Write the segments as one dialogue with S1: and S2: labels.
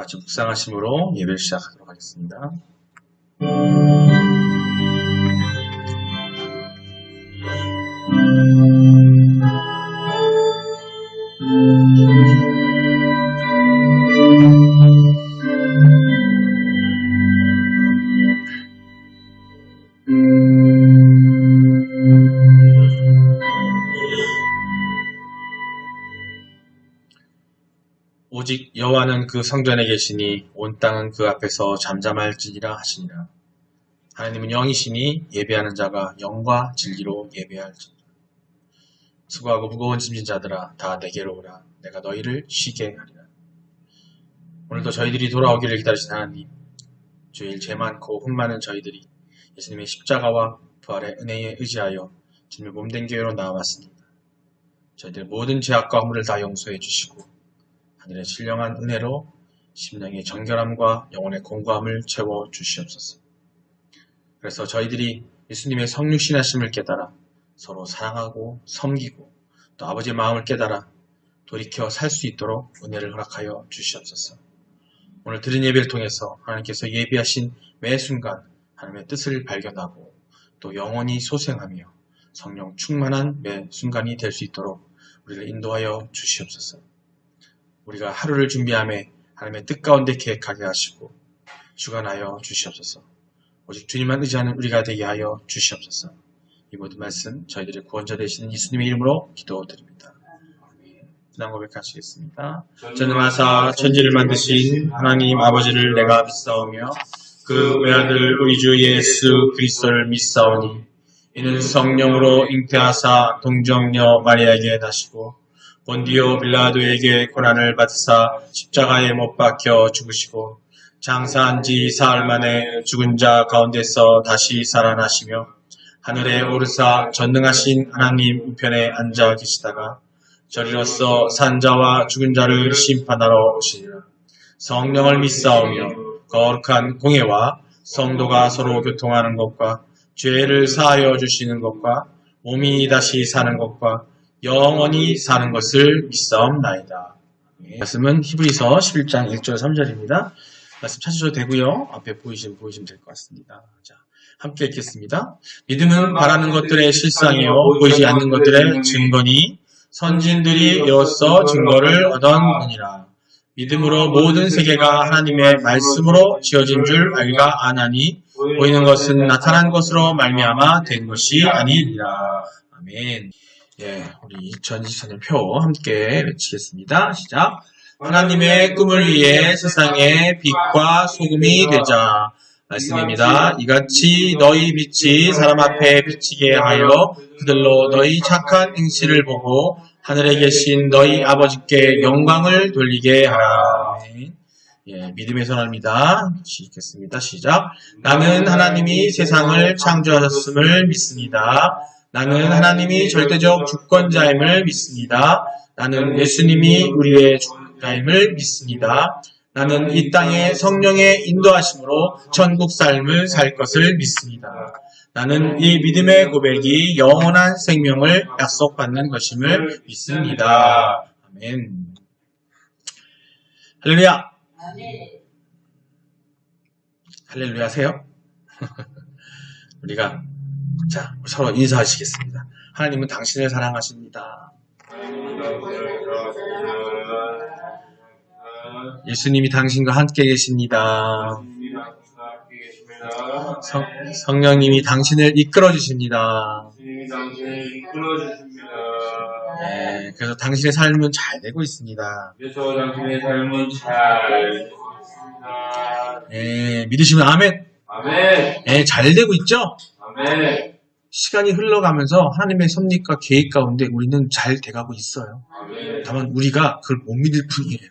S1: 같이 묵상하심으로 예배를 시작하도록 하겠습니다. 오직 여호와는 그 성전에 계시니 온 땅은 그 앞에서 잠잠할지니라 하시니라. 하나님은 영이시니 예배하는 자가 영과 진리로 예배할지니라. 수고하고 무거운 짐진 자들아 다 내게로 오라. 내가 너희를 쉬게 하리라. 오늘도 저희들이 돌아오기를 기다리신 하나님, 주일 죄 많고 흠 많은 저희들이 예수님의 십자가와 부활의 은혜에 의지하여 주님의 몸된 교회로 나와왔습니다. 저희들의 모든 죄악과 허물을 다 용서해 주시고 하늘의 신령한 은혜로 심령의 정결함과 영혼의 공고함을 채워 주시옵소서. 그래서 저희들이 예수님의 성육신하심을 깨달아 서로 사랑하고 섬기고 또 아버지의 마음을 깨달아 돌이켜 살 수 있도록 은혜를 허락하여 주시옵소서. 오늘 드린 예배를 통해서 하나님께서 예비하신 매 순간 하나님의 뜻을 발견하고 또 영원히 소생하며 성령 충만한 매 순간이 될 수 있도록 우리를 인도하여 주시옵소서. 우리가 하루를 준비함에 하나님의 뜻 가운데 계획하게 하시고 주관하여 주시옵소서. 오직 주님만 의지하는 우리가 되게 하여 주시옵소서. 이 모든 말씀 저희들의 구원자 되시는 예수님의 이름으로 기도드립니다. 신앙 고백하시겠습니다. 전능하사 천지를 만드신 하나님 아버지를 내가 믿사오며 그 외아들 우리 주 예수 그리스도를 믿사오니 이는 성령으로 잉태하사 동정녀 마리아에게 나시고 본디오 빌라도에게 고난을 받으사 십자가에 못 박혀 죽으시고 장사한 지 사흘 만에 죽은 자 가운데서 다시 살아나시며 하늘에 오르사 전능하신 하나님 우편에 앉아 계시다가 저리로서 산 자와 죽은 자를 심판하러 오시리라. 성령을 믿사오며 거룩한 공예와 성도가 서로 교통하는 것과 죄를 사하여 주시는 것과 몸이 다시 사는 것과 영원히 사는 것을 믿사옵나이다. 말씀은 히브리서 11장 1절 3절입니다. 말씀 찾으셔도 되고요. 앞에 보이시면 될 것 같습니다. 자, 함께 읽겠습니다. 믿음은 바라는 것들의 실상이요 보이지 않는 것들의 증거니 선진들이 이로써 증거를 얻었느니라. 믿음으로 모든 세계가 하나님의 말씀으로 지어진 줄 알가 아나니 보이는 것은 나타난 것으로 말미암아 된 것이 아니니라. 아멘. 예, 우리 2024년 표 함께 외치겠습니다. 시작. 하나님의 꿈을 위해 세상의 빛과 소금이 되자. 말씀입니다. 이같이 너희 빛이 사람 앞에 비치게 하여 그들로 너희 착한 행실을 보고 하늘에 계신 너희 아버지께 영광을 돌리게 하라. 아멘. 예, 믿음의 선언입니다. 읽겠습니다. 시작. 나는 하나님이 세상을 창조하셨음을 믿습니다. 나는 하나님이 절대적 주권자임을 믿습니다. 나는 예수님이 우리의 주권자임을 믿습니다. 나는 이 땅에 성령의 인도하심으로 천국 삶을 살 것을 믿습니다. 나는 이 믿음의 고백이 영원한 생명을 약속받는 것임을 믿습니다. 아멘. 할렐루야. 할렐루야 하세요. 우리가 자, 서로 인사하시겠습니다. 하나님은 당신을 사랑하십니다. 예수님이 당신과 함께 계십니다. 성령님이 당신을 이끌어 주십니다. 네, 그래서 당신의 삶은 잘 되고 있습니다. 네, 믿으시면 아멘. 아멘. 네, 잘 되고 있죠? 아멘. 시간이 흘러가면서 하나님의 섭리과 계획 가운데 우리는 잘 돼가고 있어요. 아멘. 다만 우리가 그걸 못 믿을 뿐이에요.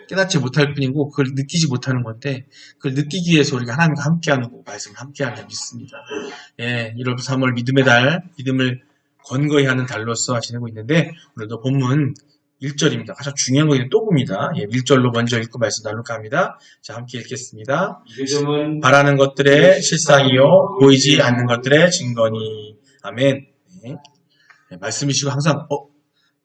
S1: 깨닫지 못할 뿐이고 그걸 느끼지 못하는 건데 그걸 느끼기 위해서 우리가 하나님과 함께하는 거 말씀을 함께하는 믿습니다. 예, 1월 3월 믿음의 달, 믿음을 건거히 하는 달로서 지내고 있는데 오늘도 본문 1절입니다. 가장 중요한 거 또 봅니다. 예, 1절로 먼저 읽고 말씀 나눌까 합니다. 자, 함께 읽겠습니다. 믿음은 바라는 것들의 실상이요 보이지 않는 것들의 증거니. 아멘. 네. 네, 말씀이시고 항상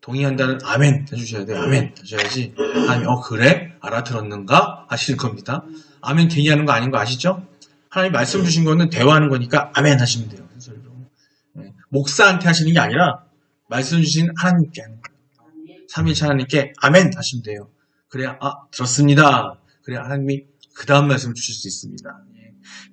S1: 동의한다는 아멘 해주셔야 돼요. 아멘 해주셔야지. 아니 그래? 알아들었는가 하시는 겁니다. 아멘 괜히 하는 거 아닌 거 아시죠? 하나님 말씀 주신 거는 대화하는 거니까 아멘 하시면 돼요. 목사한테 하시는 게 아니라 말씀 주신 하나님께 하는 거예요. 삼위일체 하나님께 아멘 하시면 돼요. 그래야 들었습니다. 그래야 하나님이 그 다음 말씀을 주실 수 있습니다.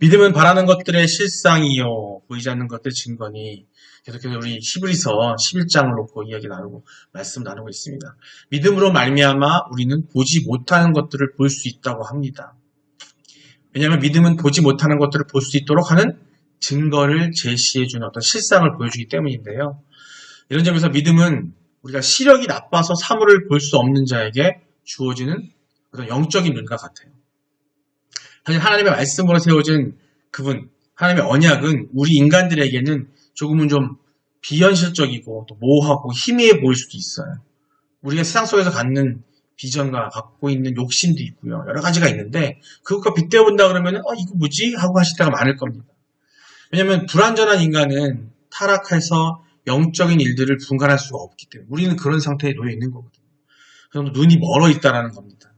S1: 믿음은 바라는 것들의 실상이요 보이지 않는 것들의 증거니. 계속해서 우리 히브리서 11장을 놓고 이야기 나누고 말씀 나누고 있습니다. 믿음으로 말미암아 우리는 보지 못하는 것들을 볼 수 있다고 합니다. 왜냐하면 믿음은 보지 못하는 것들을 볼 수 있도록 하는 증거를 제시해주는 어떤 실상을 보여주기 때문인데요. 이런 점에서 믿음은 우리가 시력이 나빠서 사물을 볼 수 없는 자에게 주어지는 어떤 영적인 눈과 같아요. 사실 하나님의 말씀으로 세워진 그분, 하나님의 언약은 우리 인간들에게는 조금은 좀 비현실적이고 또 모호하고 희미해 보일 수도 있어요. 우리가 세상 속에서 갖는 비전과 갖고 있는 욕심도 있고요. 여러 가지가 있는데 그것과 빗대본다 그러면 이거 뭐지? 하고 하실 때가 많을 겁니다. 왜냐하면 불완전한 인간은 타락해서 영적인 일들을 분간할 수가 없기 때문에 우리는 그런 상태에 놓여 있는 거거든요. 그래서 눈이 멀어 있다라는 겁니다.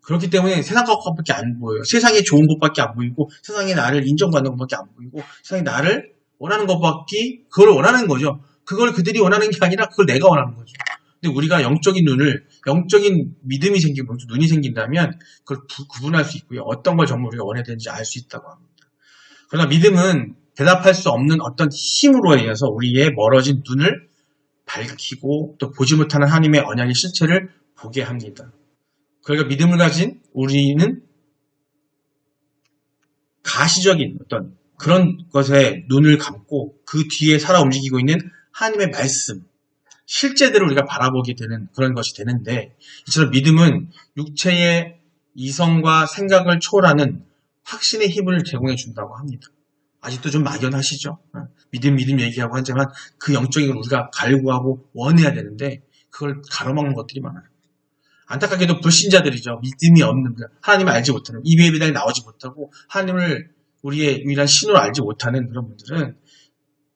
S1: 그렇기 때문에 세상 것밖에 안 보여요. 세상에 좋은 것밖에 안 보이고 세상에 나를 인정받는 것밖에 안 보이고 세상에 나를 원하는 것밖에 그걸 원하는 거죠. 그걸 그들이 원하는 게 아니라 그걸 내가 원하는 거죠. 근데 우리가 영적인 눈을 영적인 믿음이 생기고 눈이 생긴다면 그걸 구분할 수 있고요. 어떤 걸 정말 우리가 원해야 되는지 알 수 있다고 합니다. 그러나 믿음은 대답할 수 없는 어떤 힘으로 인해서 우리의 멀어진 눈을 밝히고 또 보지 못하는 하나님의 언약의 실체를 보게 합니다. 그러니까 믿음을 가진 우리는 가시적인 어떤 그런 것에 눈을 감고 그 뒤에 살아 움직이고 있는 하나님의 말씀, 실제대로 우리가 바라보게 되는 그런 것이 되는데 이처럼 믿음은 육체의 이성과 생각을 초월하는 확신의 힘을 제공해 준다고 합니다. 아직도 좀 막연하시죠? 믿음 얘기하고 하지만 그 영적인 걸 우리가 갈구하고 원해야 되는데 그걸 가로막는 것들이 많아요. 안타깝게도 불신자들이죠. 믿음이 없는, 하나님을 알지 못하는, 입의 예배당에 나오지 못하고 하나님을 우리의 유일한 신으로 알지 못하는 그런 분들은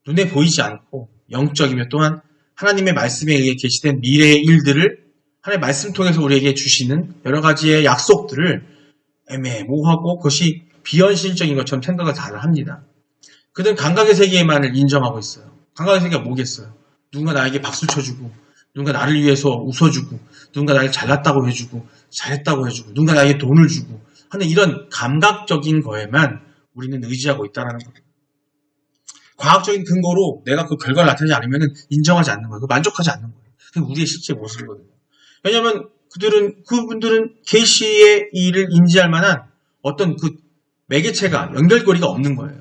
S1: 눈에 보이지 않고 영적이며 또한 하나님의 말씀에 의해 계시된 미래의 일들을 하나님의 말씀 통해서 우리에게 주시는 여러 가지의 약속들을 애매모호하고 그것이 비현실적인 것처럼 생각을 잘 합니다. 그들은 감각의 세계만을 인정하고 있어요. 감각의 세계가 뭐겠어요? 누군가 나에게 박수 쳐주고 누군가 나를 위해서 웃어주고 누군가 나를 잘났다고 해주고 잘했다고 해주고 누군가 나에게 돈을 주고 하는 이런 감각적인 거에만 우리는 의지하고 있다는 겁니다. 과학적인 근거로 내가 그 결과를 나타내지 않으면 인정하지 않는 거예요. 만족하지 않는 거예요. 그게 우리의 실제 모습이거든요. 왜냐하면 그분들은 계시의 일을 인지할 만한 어떤 그 매개체가 연결고리가 없는 거예요.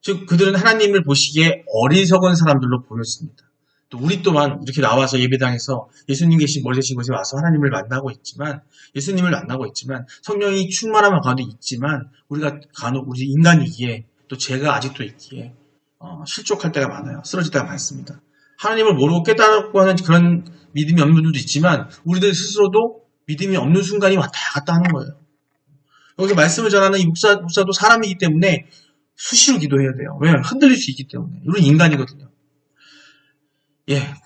S1: 즉 그들은 하나님을 보시기에 어리석은 사람들로 보였습니다. 또 우리 또한 이렇게 나와서 예배당에서 예수님 계신 머리 되신 곳에 와서 하나님을 만나고 있지만 예수님을 만나고 있지만 성령이 충만함을 가운데 있지만 우리가 간혹 우리 인간이기에 또 죄가 아직도 있기에 실족할 때가 많아요. 쓰러질 때가 많습니다. 하나님을 모르고 깨달았고 하는 그런 믿음이 없는 분들도 있지만 우리들 스스로도 믿음이 없는 순간이 왔다 갔다 하는 거예요. 여기서 말씀을 전하는 이 목사도 사람이기 때문에 수시로 기도해야 돼요. 왜냐하면 흔들릴 수 있기 때문에. 우리는 인간이거든요.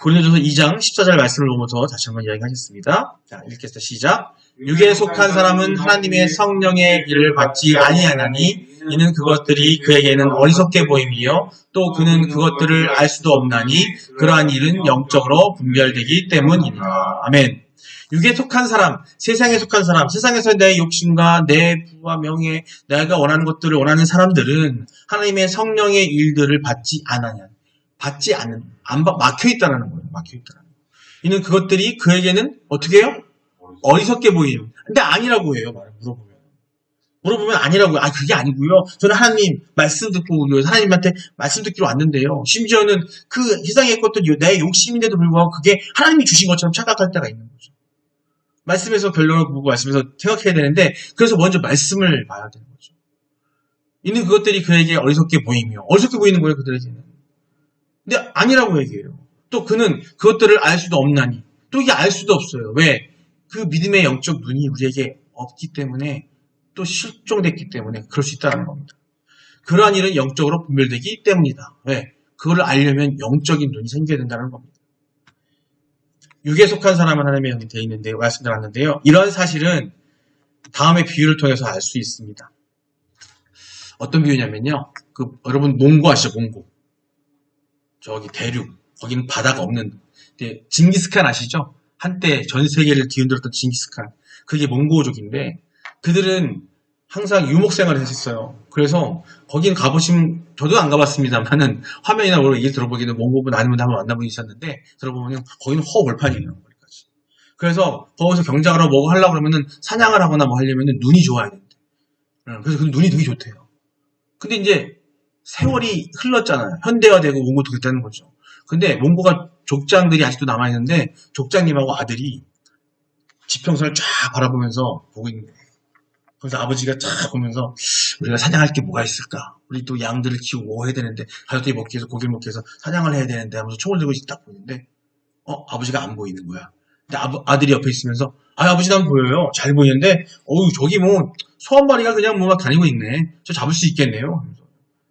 S1: 고린도전서 2장 14절 말씀을 보면서 다시 한번 이야기하겠습니다. 자, 읽겠습니다. 시작. 육에 속한 사람은 하나님의 성령의 일을 받지 아니하나니 이는 그것들이 그에게는 어리석게 보임이요 또 그는 그것들을 알 수도 없나니 그러한 일은 영적으로 분별되기 때문이니라. 아멘. 육에 속한 사람, 세상에 속한 사람, 세상에서 내 욕심과 내 부와 명예, 내가 원하는 것들을 원하는 사람들은 하나님의 성령의 일들을 받지 않아냐. 막혀있다는 거예요. 막혀있다는 거예요. 이는 그것들이 그에게는 어떻게 해요? 어리석게 보이요. 근데 아니라고 해요. 물어보면 아니라고요. 그게 아니고요. 저는 하나님 말씀 듣고 하나님한테 말씀 듣기로 왔는데요. 심지어는 그 세상의 것들이 내 욕심인데도 불구하고 그게 하나님이 주신 것처럼 착각할 때가 있는 거죠. 말씀에서 결론을 보고 말씀에서 생각해야 되는데 그래서 먼저 말씀을 봐야 되는 거죠. 이는 그것들이 그에게 어리석게 보이며 어리석게 보이는 거예요. 그들에게는. 근데 아니라고 얘기해요. 또 그는 그것들을 알 수도 없나니 또 이게 알 수도 없어요. 왜? 그 믿음의 영적 눈이 우리에게 없기 때문에 또 실종됐기 때문에 그럴 수 있다는 겁니다. 그러한 일은 영적으로 분별되기 때문이다. 왜? 그걸 알려면 영적인 눈이 생겨야 된다는 겁니다. 육에 속한 사람은 하나님의 영이 되어 있는데 말씀드렸는데요. 이런 사실은 다음의 비유를 통해서 알 수 있습니다. 어떤 비유냐면요. 여러분 몽고 아시죠? 몽고. 저기 대륙. 거기는 바다가 없는. 징기스칸 아시죠? 한때 전 세계를 뒤흔들었던 징기스칸. 그게 몽고족인데 그들은 항상 유목 생활을 했었어요. 그래서 거기는 가보시면 저도 안 가봤습니다만은 화면이나 뭐로 얘기를 들어보기는 몽고분 아니면 한번 만나본 적이 있었는데 들어보면 거기는 허벌판이에요. 거기까지. 그래서 거기서 경작을 하고 뭐고 하려고 그러면은 사냥을 하거나 뭐 하려면은 눈이 좋아야 된대. 그래서 그 눈이 되게 좋대요. 근데 이제 세월이 흘렀잖아요. 현대화되고 몽고도 됐다는 거죠. 근데 몽고가 족장들이 아직도 남아있는데 족장님하고 아들이 지평선을 쫙 바라보면서 보고 있는 거예요. 그래서 아버지가 쫙 보면서 우리가 사냥할 게 뭐가 있을까? 우리 또 양들을 키우고 뭐 해야 되는데 가족들이 먹기 위해서 고기를 먹기 위해서 사냥을 해야 되는데 하면서 총을 들고 딱 보는데 아버지가 안 보이는 거야. 근데 아들이 옆에 있으면서 아버지 난 보여요. 잘 보이는데 저기 뭐 소 한 마리가 그냥 뭐 막 다니고 있네. 저 잡을 수 있겠네요.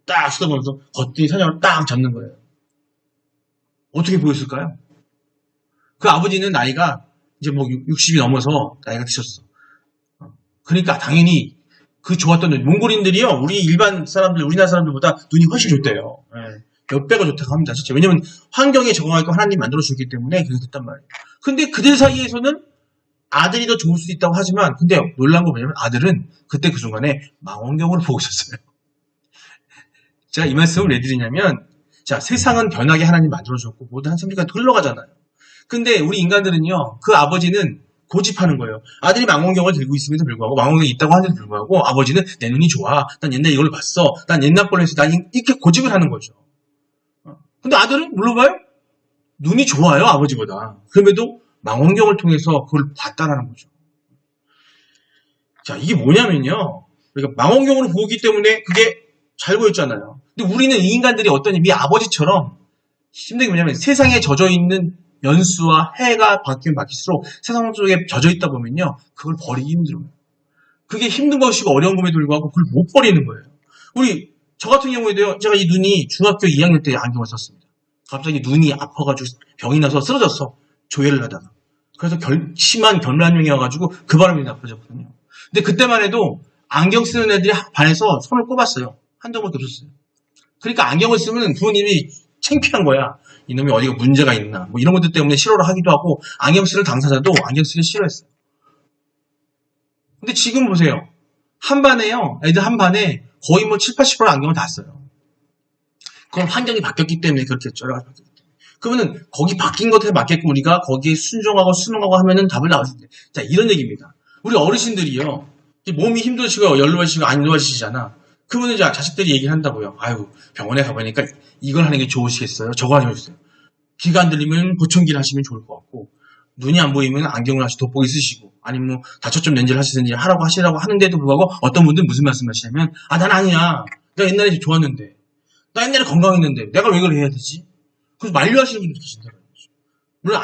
S1: 딱 쳐다보면서 겉들이 사냥을 딱 잡는 거예요. 어떻게 보였을까요? 그 아버지는 나이가 이제 뭐 60이 넘어서 나이가 드셨어. 그러니까 당연히 그 좋았던 눈, 몽골인들이요, 우리 일반 사람들, 우리나라 사람들보다 눈이 훨씬 좋대요. 몇 배가 좋다고 합니다. 진짜. 왜냐면 환경에 적응하고 하나님 만들어주기 때문에 그렇게 됐단 말이에요. 근데 그들 사이에서는 아들이 더 좋을 수 있다고 하지만, 근데 놀란 거 뭐냐면 아들은 그때 그 순간에 망원경으로 보고 있었어요. 제가 이 말씀을 왜 드리냐면, 자, 세상은 변하게 하나님 만들어줬고 모든 한 생명이 흘러가잖아요. 근데 우리 인간들은요, 그 아버지는 고집하는 거예요. 아들이 망원경을 들고 있음에도 불구하고, 망원경이 있다고 하는데도 불구하고, 아버지는 내 눈이 좋아. 난 옛날에 이걸 봤어. 난 옛날 걸로 해서 난 이렇게 고집을 하는 거죠. 근데 아들은 물어봐요? 눈이 좋아요, 아버지보다. 그럼에도 망원경을 통해서 그걸 봤다라는 거죠. 자, 이게 뭐냐면요. 그러니까 망원경으로 보기 때문에 그게 잘 보였잖아요. 근데 우리는 이 인간들이 어떠냐면 이 아버지처럼 힘든 게 뭐냐면 세상에 젖어 있는 연수와 해가 바뀌면 바뀔수록 세상 속에 젖어 있다 보면요. 그걸 버리기 힘들어요. 그게 힘든 것이고 어려운 것에도 불구하고 그걸 못 버리는 거예요. 저 같은 경우에도요. 제가 이 눈이 중학교 2학년 때 안경을 썼습니다. 갑자기 눈이 아파가지고 병이 나서 쓰러졌어. 조회를 하다가. 그래서 심한 결란형이어가지고 그 바람이 나빠졌거든요. 근데 그때만 해도 안경 쓰는 애들이 반에서 손을 꼽았어요. 한두 번도 없었어요. 그러니까 안경을 쓰면 부모님이 창피한 거야. 이놈이 어디가 문제가 있나. 뭐 이런 것들 때문에 싫어를 하기도 하고 안경 쓰는 당사자도 안경 쓰기 싫어했어요. 근데 지금 보세요. 한 반에요. 애들 한 반에 거의 뭐 7, 80% 안경을 다 써요. 그건 환경이 바뀌었기 때문에 그렇겠죠. 그러면은 거기 바뀐 것에 맞게끔 우리가 거기에 순종하고 순응하고 하면은 답을 나올 수 있는데. 자, 이런 얘기입니다. 우리 어르신들이요. 몸이 힘드시고 연로하시고 안 좋아지시잖아. 그러면 이제 자식들이 얘기를 한다고요. 아유, 병원에 가보니까 이걸 하는 게 좋으시겠어요? 저거 하는 게 좋으세요? 귀가 안 들리면 보청기를 하시면 좋을 것 같고, 눈이 안 보이면 안경을 하시 돋보기 쓰시고, 아니면 뭐 다초점 렌즈를 하시든지 하시라고 하는데도 불구하고 어떤 분들은 무슨 말씀 하시냐면, 난 아니야. 내가 옛날에 좋았는데. 나 옛날에 건강했는데. 내가 왜 이걸 해야 되지? 그래서 만류하시는 분들이 계신다는 거죠. 물론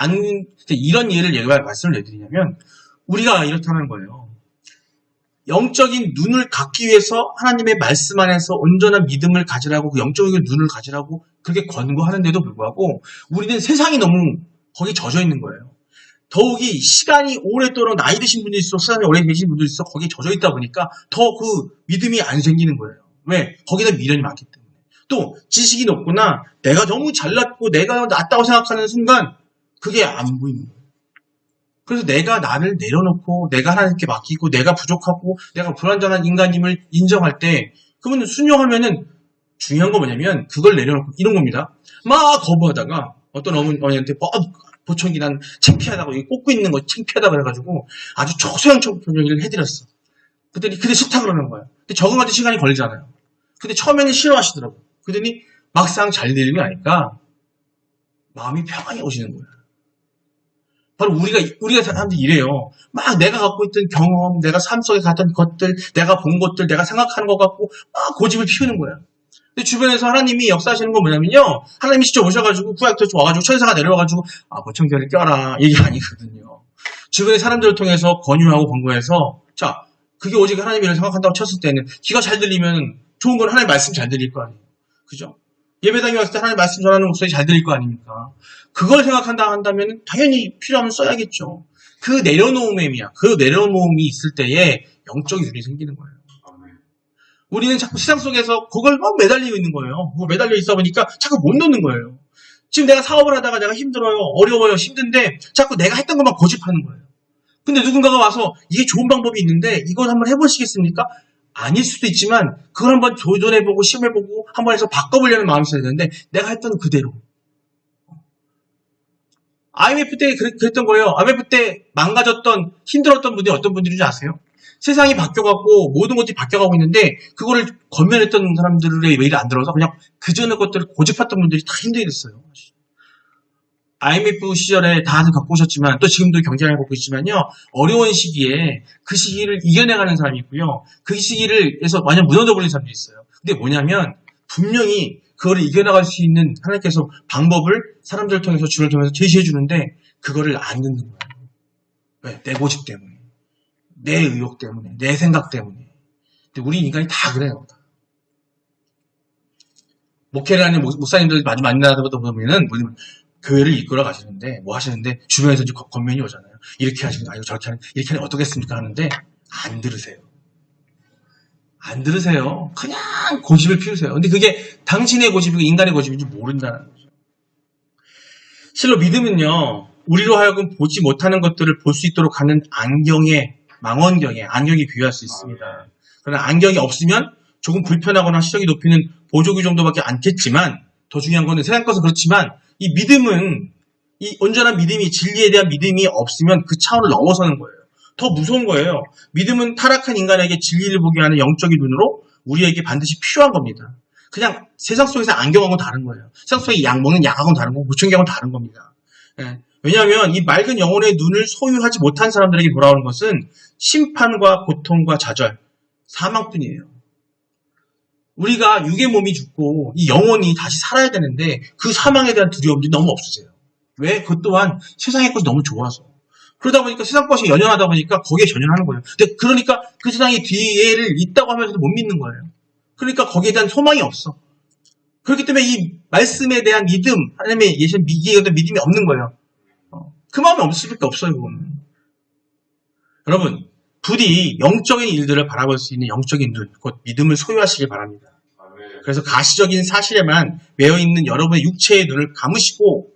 S1: 이런 예를 말씀을 내드리냐면, 우리가 이렇다는 거예요. 영적인 눈을 갖기 위해서 하나님의 말씀 안에서 온전한 믿음을 가지라고 그 영적인 눈을 가지라고 그렇게 권고하는데도 불구하고 우리는 세상이 너무 거기 젖어 있는 거예요. 더욱이 시간이 오랫도록 나이 드신 분들이 있어 세상에 오래 계신 분들이 있어 거기에 젖어 있다 보니까 더 그 믿음이 안 생기는 거예요. 왜? 거기다 미련이 많기 때문에. 또 지식이 높거나 내가 너무 잘났고 내가 낫다고 생각하는 순간 그게 안 보이는 거예요. 그래서 내가 나를 내려놓고 내가 하나님께 맡기고 내가 부족하고 내가 불완전한 인간임을 인정할 때 그러면 순종하면은 중요한 거 뭐냐면 그걸 내려놓고 이런 겁니다. 막 거부하다가 어떤 어머니한테 보청기 난 창피하다고 꽂고 있는 거 창피하다 그래가지고 아주 초소형 조정을 해드렸어. 그랬더니 그게 싫다 그러는 거야. 근데 적응하는 시간이 걸리잖아요. 근데 처음에는 싫어하시더라고. 그랬더니 막상 잘 들리면 아니까 마음이 평안히 오시는 거야. 바로 우리가 사람들이 이래요. 막 내가 갖고 있던 경험, 내가 삶 속에 갔던 것들, 내가 본 것들, 내가 생각하는 것 같고 막 고집을 피우는 거야. 근데 주변에서 하나님이 역사하시는 건 뭐냐면요. 하나님이 직접 오셔가지고 구약도 와가지고 천사가 내려와가지고 보청기를 껴라 이게 아니거든요. 주변의 사람들을 통해서 권유하고 권고해서 자 그게 오직 하나님이라고 생각한다고 쳤을 때는 귀가 잘 들리면 좋은 건 하나님 말씀 잘 들릴 거 아니에요. 그죠? 예배당에 왔을 때 하나님 말씀 전하는 목소리 잘 들릴 거 아닙니까? 그걸 생각한다 한다면 당연히 필요하면 써야겠죠. 그 내려놓음이야. 그 내려놓음이 있을 때에 영적인 눈이 생기는 거예요. 우리는 자꾸 세상 속에서 그걸 막 매달리고 있는 거예요. 그거 매달려 있어 보니까 자꾸 못 놓는 거예요. 지금 내가 사업을 하다가 내가 힘들어요. 어려워요. 힘든데 자꾸 내가 했던 것만 고집하는 거예요. 근데 누군가가 와서 이게 좋은 방법이 있는데 이걸 한번 해보시겠습니까? 아닐 수도 있지만 그걸 한번 도전해보고 시험해보고 한번 해서 바꿔보려는 마음이 있어야 되는데 내가 했던 그대로. IMF 때 그랬던 거예요. IMF 때 망가졌던 힘들었던 분들이 어떤 분들인지 아세요? 세상이 바뀌어갖고 모든 것들이 바뀌어가고 있는데 그거를 권면했던 사람들의 왜 일이 안 들어서 그냥 그전의 것들을 고집했던 분들이 다 힘들게 됐어요. IMF 시절에 다들 겪고 오셨지만 또 지금도 경제를 겪고 있지만요. 어려운 시기에 그 시기를 이겨내가는 사람이 있고요. 그 시기를 해서 완전 무너져버리는 사람도 있어요. 근데 뭐냐면 분명히 그거를 이겨나갈 수 있는 하나님께서 방법을 사람들을 통해서 주를 통해서 제시해 주는데 그거를 안 듣는 거예요. 왜? 내 고집 때문에. 내 의욕 때문에. 내 생각 때문에. 근데 우리 인간이 다 그래요. 목회를 하는 목사님들 많이 만나다 보면은 교회를 이끌어 가시는데 뭐 하시는데 주변에서 이제 권면이 오잖아요. 이렇게 하시면 아니고 저렇게 하면 이렇게 하면 어떻겠습니까 하는데 안 들으세요. 안 들으세요. 그냥 고집을 피우세요. 근데 그게 당신의 고집이고 인간의 고집인지 모른다는 거죠. 실로 믿음은요. 우리로 하여금 보지 못하는 것들을 볼 수 있도록 하는 망원경에 안경이 비유할 수 있습니다. 그러나 안경이 없으면 조금 불편하거나 시력이 높이는 보조기 정도밖에 않겠지만 더 중요한 건 세상 것은 그렇지만 이 믿음은 이 온전한 믿음이 진리에 대한 믿음이 없으면 그 차원을 넘어서는 거예요. 더 무서운 거예요. 믿음은 타락한 인간에게 진리를 보게 하는 영적인 눈으로 우리에게 반드시 필요한 겁니다. 그냥 세상 속에서 안경하고는 다른 거예요. 세상 속에 먹는 약하고는 다른 거고 무청기하고는 다른 겁니다. 예. 왜냐하면 이 맑은 영혼의 눈을 소유하지 못한 사람들에게 돌아오는 것은 심판과 고통과 좌절, 사망뿐이에요. 우리가 육의 몸이 죽고 이 영혼이 다시 살아야 되는데 그 사망에 대한 두려움이 너무 없으세요. 왜? 그것 또한 세상의 것이 너무 좋아서. 그러다 보니까 세상 것이 연연하다 보니까 거기에 전연하는 거예요. 근데 그러니까 그 세상이 뒤에를 있다고 하면서도 못 믿는 거예요. 그러니까 거기에 대한 소망이 없어. 그렇기 때문에 이 말씀에 대한 믿음, 하나님의 예시는 믿음이 없는 거예요. 그 마음이 없을 수밖에 없어요, 그거는. 여러분, 부디 영적인 일들을 바라볼 수 있는 영적인 눈, 곧 믿음을 소유하시길 바랍니다. 그래서 가시적인 사실에만 매여있는 여러분의 육체의 눈을 감으시고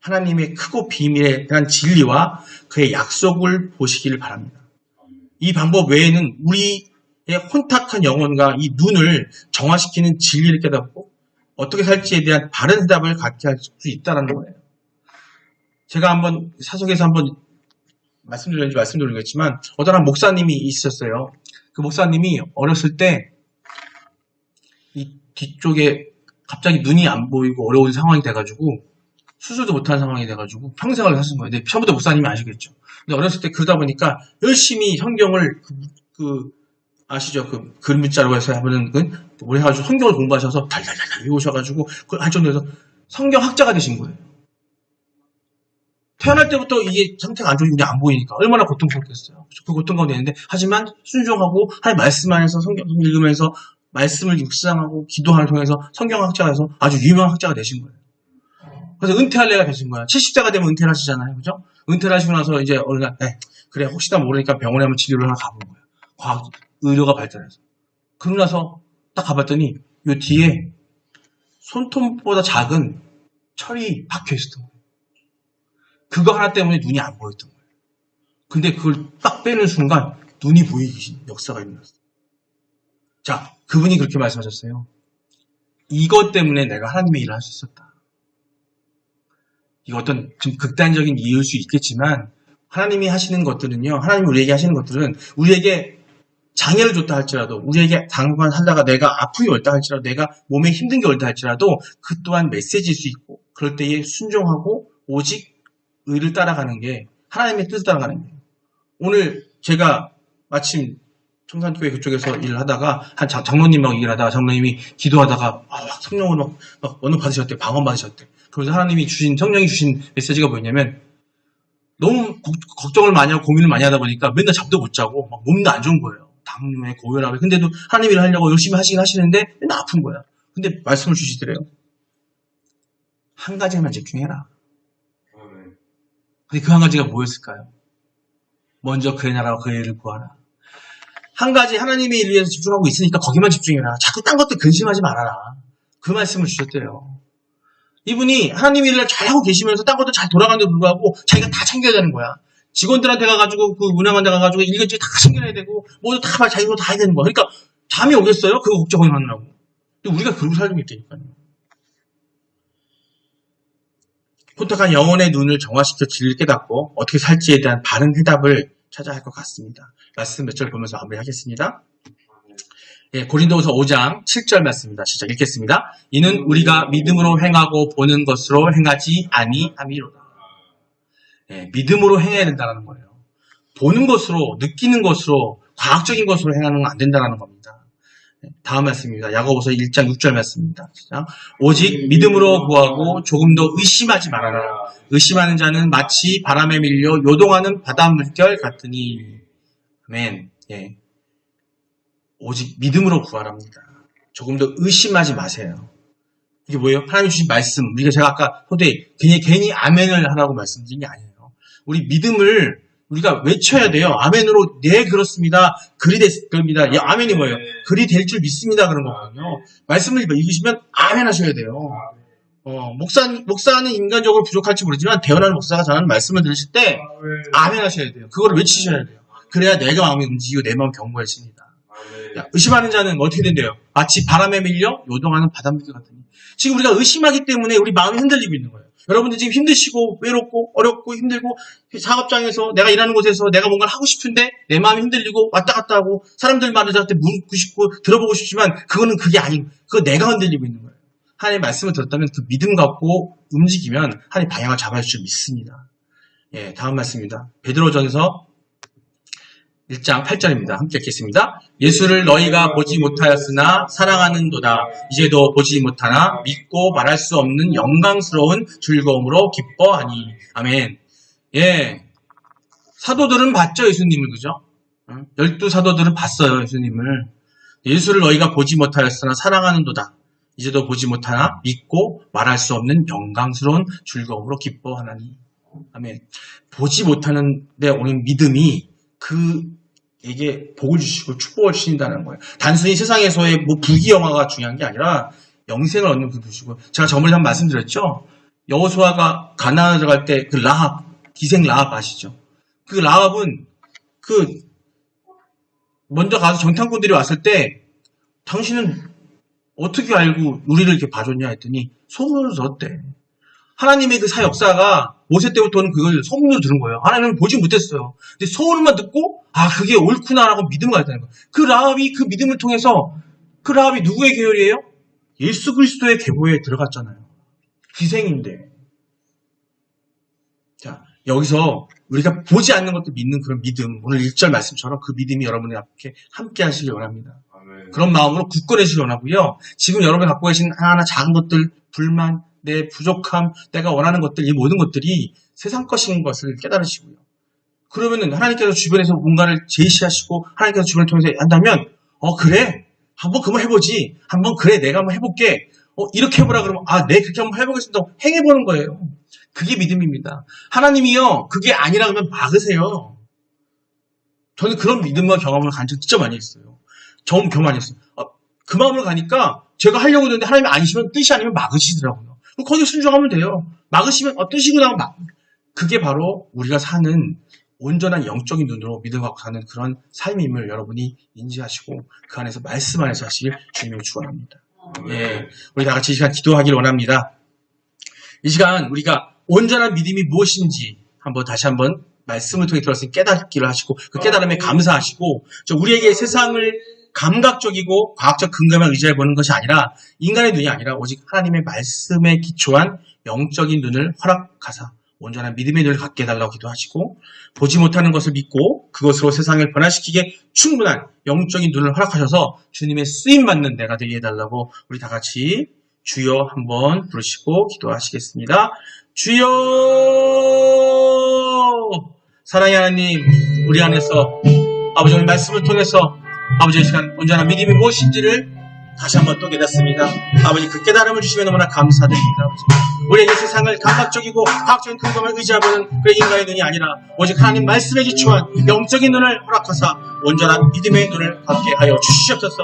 S1: 하나님의 크고 비밀에 대한 진리와 그의 약속을 보시기를 바랍니다. 이 방법 외에는 우리의 혼탁한 영혼과 이 눈을 정화시키는 진리를 깨닫고 어떻게 살지에 대한 바른 대답을 갖게 할 수 있다는 거예요. 제가 한번 사석에서 한번 말씀드렸는지 말씀드리겠지만 어떤 한 목사님이 있었어요. 그 목사님이 어렸을 때 이 뒤쪽에 갑자기 눈이 안 보이고 어려운 상황이 돼가지고 수술도 못한 상황이 돼가지고 평생을 사신 거예요. 근데 처음부터 목사님이 아시겠죠. 근데 어렸을 때 그러다 보니까 열심히 성경을 아시죠? 그 글문자로 해서 하면은 뭐 해가지고 성경을 공부하셔서 달달달달 외우셔가지고 그 한정도에서 성경학자가 되신 거예요. 태어날 때부터 이게 상태가 안 좋은 게 안 보이니까 얼마나 고통스럽겠어요. 그 고통 가운데 있는데 하지만 순종하고 하나님 말씀 안에서 성경 읽으면서 말씀을 묵상하고 기도하는 통해서 성경학자가 돼서 아주 유명한 학자가 되신 거예요. 그래서 은퇴할 때가 되신 거예요. 70대가 되면 은퇴를 하시잖아요. 그죠? 은퇴를 하시고 나서 이제 어느 날 그래 혹시나 모르니까 병원에 한번 치료를 하나 가본 거예요. 과학 의료가 발전해서. 그러고 나서 딱 가봤더니 요 뒤에 손톱보다 작은 철이 박혀 있었던 거예요. 그거 하나 때문에 눈이 안 보였던 거예요. 근데 그걸 딱 빼는 순간 눈이 보이기 역사가 일어났어요. 자, 그분이 그렇게 말씀하셨어요. 이것 때문에 내가 하나님의 일을 할 수 있었다. 이거 어떤 좀 극단적인 이유일 수 있겠지만 하나님이 하시는 것들은요. 하나님이 우리에게 하시는 것들은 우리에게 장애를 줬다 할지라도 우리에게 당분간 살다가 내가 아픔이 올다 할지라도 내가 몸에 힘든 게 올다 할지라도 그 또한 메시지일 수 있고 그럴 때에 순종하고 오직 의를 따라가는 게 하나님의 뜻을 따라가는 거예요. 오늘 제가 마침 청산교회 그쪽에서 일을 하다가 한 장로님하고 일을 하다가 장로님이 기도하다가 성령을 막 원을 받으셨대. 방언 받으셨대. 그래서 하나님이 주신 성령이 주신 메시지가 뭐냐면 너무 걱정을 많이 하고 고민을 많이 하다 보니까 맨날 잠도 못 자고 막 몸도 안 좋은 거예요. 당뇨에 고혈압에. 근데도 하나님 일을 하려고 열심히 하시는데 맨날 아픈 거야. 근데 말씀을 주시더래요. 한 가지만 집중해라. 근데 그 한 가지가 뭐였을까요? 먼저 그의 나라와 그의 일을 구하라. 한 가지 하나님의 일을 위해서 집중하고 있으니까 거기만 집중해라. 자꾸 딴 것들 근심하지 말아라. 그 말씀을 주셨대요. 이분이 하나님의 일을 잘하고 계시면서 딴 것도 잘 돌아가는데도 불구하고 자기가 다 챙겨야 되는 거야. 직원들한테 가가지고 그 운영한 데 가가지고 일일이 다 챙겨야 되고 모두 다 자기도 다 해야 되는 거야. 그러니까 잠이 오겠어요? 그거 걱정하느라고. 근데 우리가 그러고 살고 있다니까요. 혼탁한 영혼의 눈을 정화시켜 진리를 깨닫고 어떻게 살지에 대한 바른 해답을 찾아야 할 것 같습니다. 말씀 몇 절 보면서 마무리하겠습니다. 예, 고린도후서 5장 7절 말씀입니다. 시작 읽겠습니다. 이는 우리가 믿음으로 행하고 보는 것으로 행하지 아니함이로다. 예, 믿음으로 행해야 된다는 거예요. 보는 것으로, 느끼는 것으로, 과학적인 것으로 행하는 건 안 된다는 겁니다. 다음 말씀입니다. 야고보서 1장 6절 말씀입니다. 시작. 오직 믿음으로 구하고 조금도 의심하지 말아라. 의심하는 자는 마치 바람에 밀려 요동하는 바닷물결 같으니. 아멘. 예. 오직 믿음으로 구하랍니다. 조금도 의심하지 마세요. 이게 뭐예요? 하나님 주신 말씀. 제가 아까 호대에 괜히 아멘을 하라고 말씀드린 게 아니에요. 우리 믿음을 우리가 외쳐야 돼요. 아멘으로 네 그렇습니다. 글이 됐을 겁니다. 예, 아멘이 뭐예요? 글이 될 줄 믿습니다. 그런 거거든요. 말씀을 읽으시면 아멘 하셔야 돼요. 목사는 인간적으로 부족할지 모르지만 대원하는 목사가 전하는 말씀을 들으실 때 아멘 하셔야 돼요. 그거를 외치셔야 돼요. 그래야 내가 마음이 움직이고 내 마음이 견고해집니다. 의심하는 자는 어떻게 된대요? 마치 바람에 밀려 요동하는 바닷물 같으니. 지금 우리가 의심하기 때문에 우리 마음이 흔들리고 있는 거예요. 여러분들 지금 힘드시고 외롭고 어렵고 힘들고 작업장에서 내가 일하는 곳에서 내가 뭔가를 하고 싶은데 내 마음이 흔들리고 왔다 갔다 하고 사람들 말을 저한테 묻고 싶고 들어보고 싶지만 그게 아니고 그거 내가 흔들리고 있는 거예요. 하나님의 말씀을 들었다면 그 믿음 갖고 움직이면 하나님 방향을 잡아줄 줄 믿습니다. 예, 다음 말씀입니다. 베드로전서 1장 8절입니다. 함께 읽겠습니다. 예수를 너희가 보지 못하였으나 사랑하는도다. 이제도 보지 못하나 믿고 말할 수 없는 영광스러운 즐거움으로 기뻐하니. 아멘. 예. 사도들은 봤죠, 예수님을, 그죠? 12사도들은 봤어요, 예수님을. 예수를 너희가 보지 못하였으나 사랑하는도다. 이제도 보지 못하나 믿고 말할 수 없는 영광스러운 즐거움으로 기뻐하나니. 아멘. 보지 못하는데 오는 믿음이 그에게 복을 주시고 축복을 주신다는 거예요. 단순히 세상에서의 부귀영화가 중요한 게 아니라 영생을 얻는 분 주시고, 제가 저번에 한번 말씀드렸죠. 여호수아가 가나안에 들어갈 때 그 라합, 기생 라합 아시죠? 그 라합은 먼저 가서 정탐꾼들이 왔을 때 당신은 어떻게 알고 우리를 이렇게 봐줬냐 했더니 소문을 들었대. 하나님의 그 사역사가 모세 때부터는 그걸 소문으로 들은 거예요. 하나님은 보지 못했어요. 근데 소문만 듣고 그게 옳구나라고 믿음을 가졌다는 거예요. 그 라합이 그 믿음을 통해서 그 라합이 누구의 계열이에요? 예수 그리스도의 계보에 들어갔잖아요. 기생인데. 자, 여기서 우리가 보지 않는 것도 믿는 그런 믿음, 오늘 1절 말씀처럼 그 믿음이 여러분의 앞에 함께 하시길 원합니다. 아멘. 그런 마음으로 굳건해지길 원하고요. 지금 여러분이 갖고 계신 하나하나 작은 것들, 불만, 내 부족함, 내가 원하는 것들, 이 모든 것들이 세상 것인 것을 깨달으시고요. 그러면은 하나님께서 주변에서 뭔가를 제시하시고 하나님께서 주변을 통해서 한다면 그래? 한번 그만 해보지. 한번 그래 내가 한번 해볼게. 이렇게 해보라 그러면 네 그렇게 한번 해보겠습니다. 행해보는 거예요. 그게 믿음입니다. 하나님이요 그게 아니라 그러면 막으세요. 저는 그런 믿음과 경험을 간 적 진짜 많이 했어요. 경험 많이 했어요. 그 마음으로 가니까 제가 하려고 했는데 하나님이 아니시면 뜻이 아니면 막으시더라고요. 거기 순종하면 돼요. 막으시면 뜻이구나 그게 바로 우리가 사는 온전한 영적인 눈으로 믿음 갖고 사는 그런 삶임을 여러분이 인지하시고 그 안에서 말씀 안에서 하시길 주님이 축원합니다. 예, 우리 다 같이 이 시간 기도하길 원합니다. 이 시간 우리가 온전한 믿음이 무엇인지 다시 한번 말씀을 통해 들었으니 깨닫기를 하시고 그 깨달음에 감사하시고 우리에게 세상을 감각적이고 과학적 근거만 의지해 보는 것이 아니라 인간의 눈이 아니라 오직 하나님의 말씀에 기초한 영적인 눈을 허락하사 온전한 믿음의 눈을 갖게 해달라고 기도하시고 보지 못하는 것을 믿고 그것으로 세상을 변화시키기에 충분한 영적인 눈을 허락하셔서 주님의 쓰임받는 내가 되게 해달라고 우리 다 같이 주여 한번 부르시고 기도하시겠습니다. 주여 사랑의 하나님 우리 안에서 아버지 오늘 말씀을 통해서 아버지의 시간 온전한 믿음이 무엇인지를 다시 한번 또 깨닫습니다. 아버지 그 깨달음을 주시면 너무나 감사드립니다. 아버지. 우리에게 세상을 감각적이고 과학적인 근거만 의지하고는 그 인간의 눈이 아니라 오직 하나님 말씀에 기초한 영적인 눈을 허락하사 온전한 믿음의 눈을 받게 하여 주시옵소서.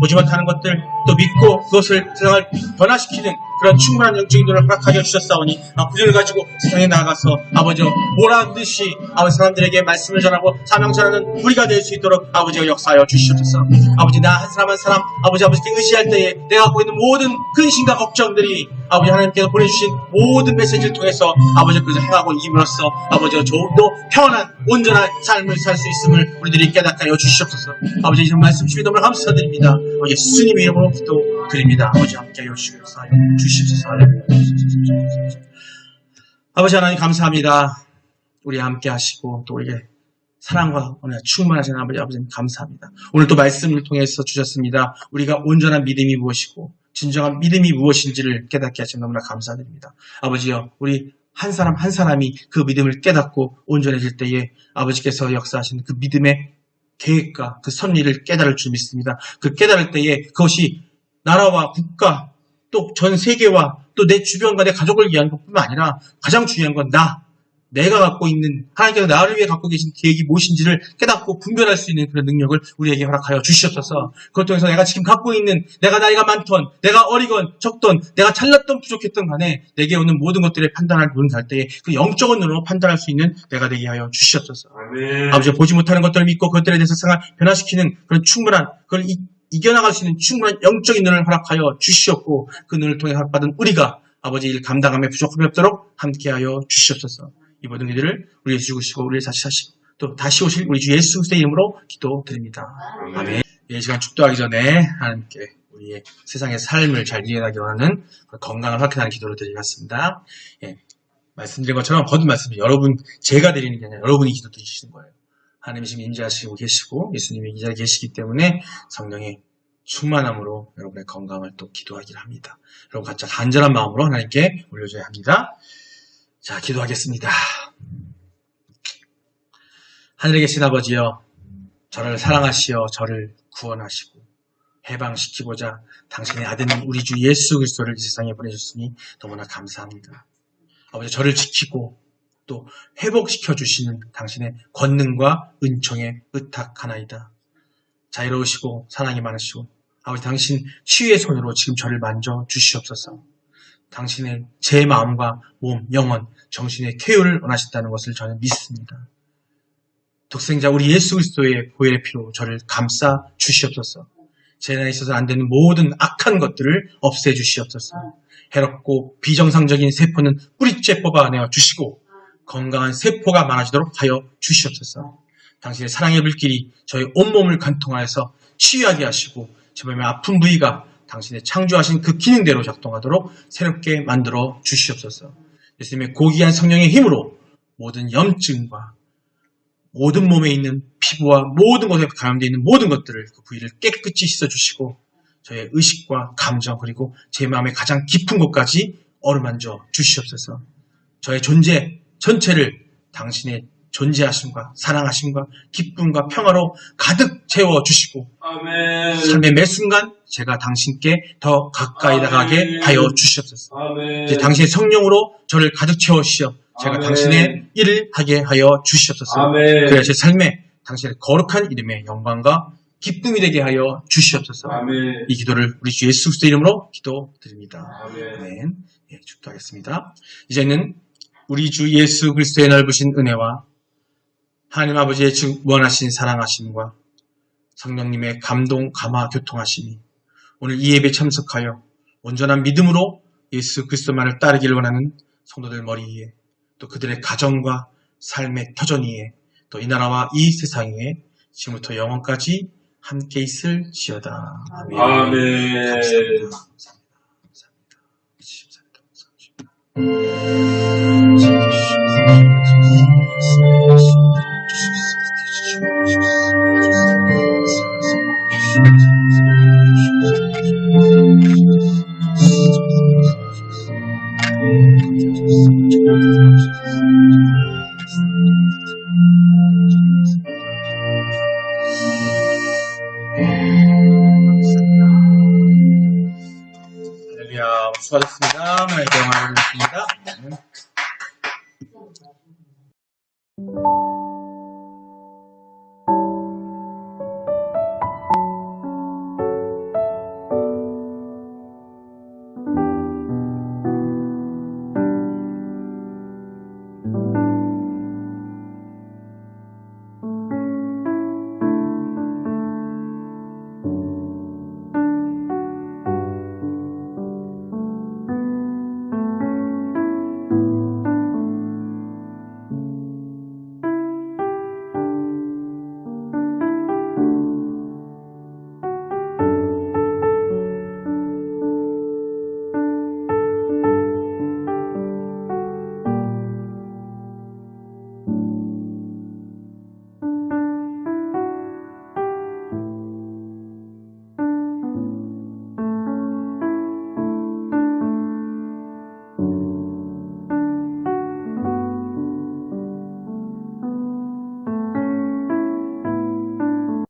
S1: 보지 못하는 것들 또 믿고 그것을 세상을 변화시키는 그런 충분한 영적인 눈을 허락하여 주셨사오니 그 눈을 가지고 세상에 나아가서 아버지 보란 듯이 아버지 사람들에게 말씀을 전하고 사명 전하는 우리가 될 수 있도록 아버지가 역사하여 주시옵소서. 아버지 나 한 사람 한 사람 아버지께 의지할 때에 내가 갖고 있는 모든 근심과 걱정들이 아버지 하나님께서 보내주신 모든 메시지를 통해서 아버지 그것을 행하고 이김으로써 아버지가 조금 더 평안한 온전한 삶을 살 수 있음을 우리들이 깨닫게 하여 주시옵소서. 아버지 이런 말씀 주시면 너무 감사드립니다. 예수님의 이름으로 기도드립니다. 아버지 함께 하여 주시옵소서. 아버지 하나님 감사합니다. 우리 함께 하시고 또 우리에게 사랑과 은혜가 충만하신 아버지님 감사합니다. 오늘 또 말씀을 통해서 주셨습니다. 우리가 온전한 믿음이 무엇이고 진정한 믿음이 무엇인지를 깨닫게 하시면 너무나 감사드립니다. 아버지여 우리 한 사람 한 사람이 그 믿음을 깨닫고 온전해질 때에 아버지께서 역사하시는 그 믿음의 계획과 그 섭리를 깨달을 줄 믿습니다. 그 깨달을 때에 그것이 나라와 국가 또 전 세계와 또 내 주변과 내 가족을 위한 것뿐만 아니라 가장 중요한 건 내가 갖고 있는 하나님께서 나를 위해 갖고 계신 계획이 무엇인지를 깨닫고 분별할 수 있는 그런 능력을 우리에게 허락하여 주시옵소서. 그것 통해서 내가 지금 갖고 있는 내가 나이가 많던 내가 어리건 적던 내가 잘났던 부족했던 간에 내게 오는 모든 것들을 판단할 눈을 갈 때에 그 영적인 눈으로 판단할 수 있는 내가 되게 하여 주시옵소서. 아멘. 아버지 보지 못하는 것들을 믿고 그것들에 대해서 생활 변화시키는 그런 충분한 그걸 이겨나갈 수 있는 충분한 영적인 눈을 허락하여 주시옵고 그 눈을 통해 허락받은 우리가 아버지 일 감당함에 부족함이 없도록 함께하여 주시옵소서. 이 모든 일들을 우리에게 주시고 우리를 다시 하시고 또 다시 오실 우리 주 예수 그리스도의 이름으로 기도드립니다. 아멘. 이 시간 축도하기 전에 하나님께 우리의 세상의 삶을 잘 이해하기 원하는 건강을 확인하는 기도를 드리겠습니다. 예, 말씀드린 것처럼 거듭 말씀이 여러분 제가 드리는 게 아니라 여러분이 기도 드리시는 거예요. 하나님이 지금 임재하시고 계시고 예수님이 이 자리에 계시기 때문에 성령의 충만함으로 여러분의 건강을 또 기도하기를 합니다. 여러분 각자 간절한 마음으로 하나님께 올려줘야 합니다. 자, 기도하겠습니다. 하늘에 계신 아버지여, 저를 사랑하시어 저를 구원하시고 해방시키고자 당신의 아들 우리 주 예수 그리스도를 이 세상에 보내셨으니 너무나 감사합니다. 아버지 저를 지키고 또 회복시켜 주시는 당신의 권능과 은총에 의탁하나이다. 자유로우시고 사랑이 많으시고 아버지 당신 치유의 손으로 지금 저를 만져 주시옵소서. 당신은 제 마음과 몸, 영혼, 정신의 쾌유를 원하신다는 것을 저는 믿습니다. 독생자 우리 예수 그리스도의 보혈의 피로 저를 감싸 주시옵소서. 제 안에 있어서 안 되는 모든 악한 것들을 없애 주시옵소서. 해롭고 비정상적인 세포는 뿌리째 뽑아내어 주시고 건강한 세포가 많아지도록 하여 주시옵소서. 당신의 사랑의 불길이 저의 온몸을 관통하여서 치유하게 하시고 제 몸의 아픈 부위가 당신의 창조하신 그 기능대로 작동하도록 새롭게 만들어 주시옵소서. 예수님의 고귀한 성령의 힘으로 모든 염증과 모든 몸에 있는 피부와 모든 것에 감염되어 있는 모든 것들을 그 부위를 깨끗이 씻어주시고 저의 의식과 감정 그리고 제 마음의 가장 깊은 곳까지 어루만져 주시옵소서. 저의 존재 전체를 당신의 존재하심과 사랑하심과 기쁨과 평화로 가득 채워주시고 아멘. 삶의 매 순간 제가 당신께 더 가까이 나가게 하여 주시옵소서. 이제 당신의 성령으로 저를 가득 채워주시어 제가 아멘. 당신의 일을 하게 하여 주시옵소서. 아멘. 그래야 제 삶에 당신의 거룩한 이름의 영광과 기쁨이 되게 하여 주시옵소서. 아멘. 이 기도를 우리 주 예수 그리스도 이름으로 기도드립니다. 아멘. 예, 축도하겠습니다. 이제는 우리 주 예수 그리스도의 넓으신 은혜와 하나님 아버지의 무한하신 사랑하심과 성령님의 감동, 감화, 교통하심이 오늘 이 예배에 참석하여 온전한 믿음으로 예수 그리스도만을 따르기를 원하는 성도들 머리 위에 또 그들의 가정과 삶의 터전 위에 또 이 나라와 이 세상 위에 지금부터 영원까지 함께 있을지어다. 아멘. 아멘. 감사합니다. 수고하셨습니다. 대화 하겠습니다.